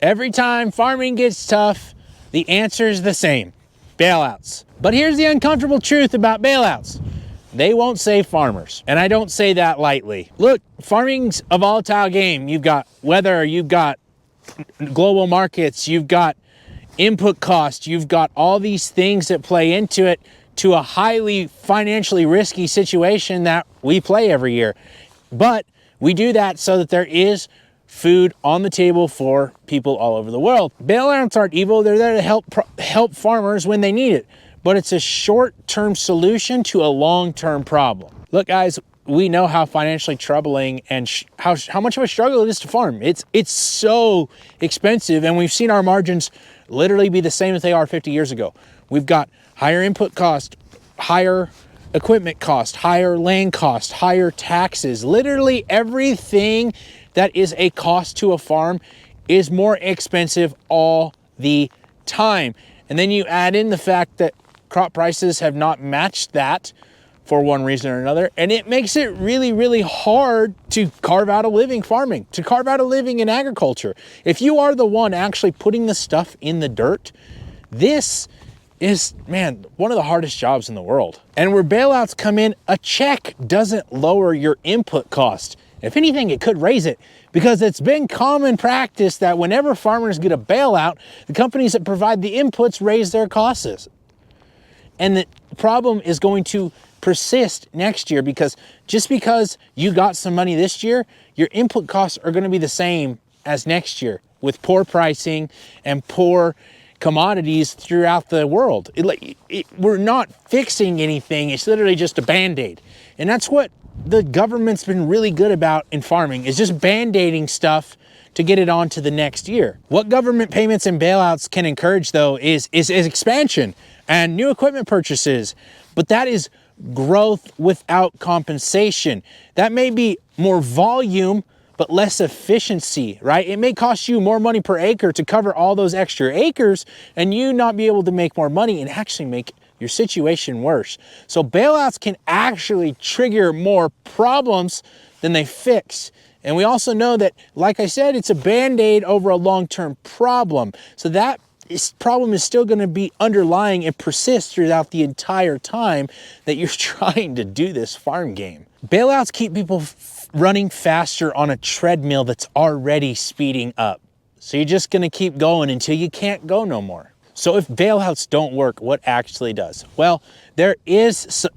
Every time farming gets tough, the answer is the same: bailouts. But here's the uncomfortable truth about bailouts: they won't save farmers. And I don't say that lightly. Look, farming's a volatile game. You've got weather, you've got global markets, you've got input costs, you've got all these things that play into it, to a highly financially risky situation that we play every year. But we do that so that there is food on the table for people all over the world. Bailouts aren't evil. They're there to help farmers when they need it. But it's a short-term solution to a long-term problem. Look, guys, we know how financially troubling and how much of a struggle it is to farm. It's so expensive, and we've seen our margins literally be the same as they are 50 years ago. We've got higher input cost, higher equipment cost, higher land cost, higher taxes. Literally everything that is a cost to a farm is more expensive all the time. And then you add in the fact that crop prices have not matched that for one reason or another, and it makes it really, really hard to carve out a living farming, to carve out a living in agriculture. If you are the one actually putting the stuff in the dirt, this is, man, one of the hardest jobs in the world. And where bailouts come in, a check doesn't lower your input cost. If anything, it could raise it, because it's been common practice that whenever farmers get a bailout, the companies that provide the inputs raise their costs. And the problem is going to persist next year, because just because you got some money this year, your input costs are going to be the same as next year, with poor pricing and poor commodities throughout the world. We're not fixing anything. It's literally just a Band-Aid. And that's what the government's been really good about in farming, is just Band-Aiding stuff to get it on to the next year. What government payments and bailouts can encourage, though, is expansion and new equipment purchases. But that is growth without compensation. That may be more volume, but less efficiency, right? It may cost you more money per acre to cover all those extra acres, and you not be able to make more money and actually make your situation worse. So bailouts can actually trigger more problems than they fix. And we also know that, like I said, it's a Band-Aid over a long-term problem. So that problem is still going to be underlying and persist throughout the entire time that you're trying to do this farm game. Bailouts keep people running faster on a treadmill that's already speeding up. So you're just going to keep going until you can't go no more. So if bailouts don't work, what actually does? Well,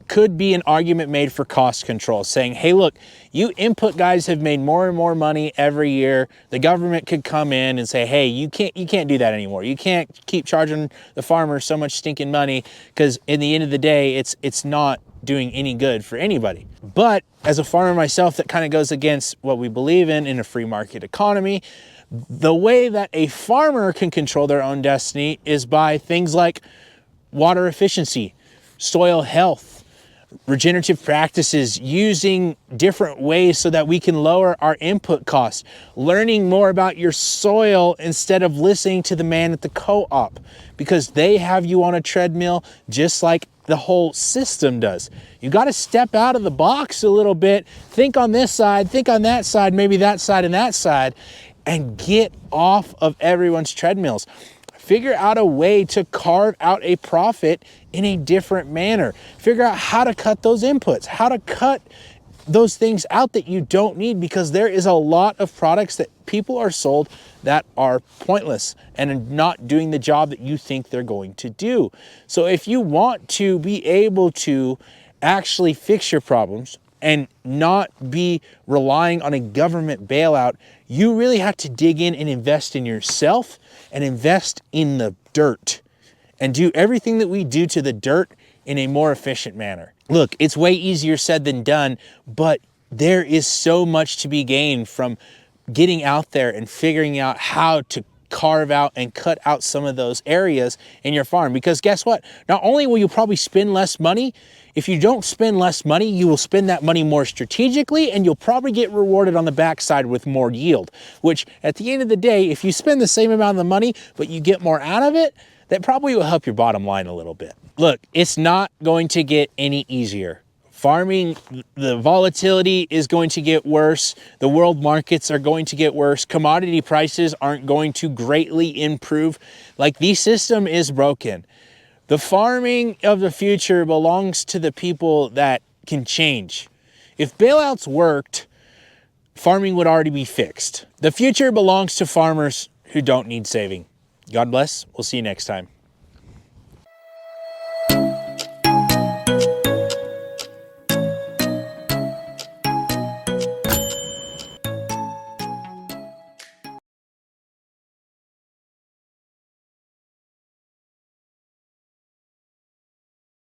could be an argument made for cost control, saying, hey, look, you input guys have made more and more money every year. The government could come in and say, hey, you can't do that anymore. You can't keep charging the farmers so much stinking money, because in the end of the day, it's not doing any good for anybody. But as a farmer myself, that kind of goes against what we believe in a free market economy. The way that a farmer can control their own destiny is by things like water efficiency, soil health, regenerative practices, using different ways so that we can lower our input costs, learning more about your soil instead of listening to the man at the co-op, because they have you on a treadmill just like the whole system does. You got to step out of the box a little bit, think on this side, think on that side, maybe that side and that side, and get off of everyone's treadmills. Figure out a way to carve out a profit in a different manner. Figure out how to cut those inputs, how to cut those things out that you don't need, because there is a lot of products that people are sold that are pointless and are not doing the job that you think they're going to do. So if you want to be able to actually fix your problems and not be relying on a government bailout, you really have to dig in and invest in yourself and invest in the dirt and do everything that we do to the dirt in a more efficient manner. Look, it's way easier said than done, but there is so much to be gained from getting out there and figuring out how to carve out and cut out some of those areas in your farm. Because guess what? Not only will you probably spend less money, if you don't spend less money, you will spend that money more strategically, and you'll probably get rewarded on the backside with more yield, which at the end of the day, if you spend the same amount of money, but you get more out of it, that probably will help your bottom line a little bit. Look, it's not going to get any easier. Farming, the volatility is going to get worse. The world markets are going to get worse. Commodity prices aren't going to greatly improve. Like, the system is broken. The farming of the future belongs to the people that can change. If bailouts worked, farming would already be fixed. The future belongs to farmers who don't need saving. God bless. We'll see you next time.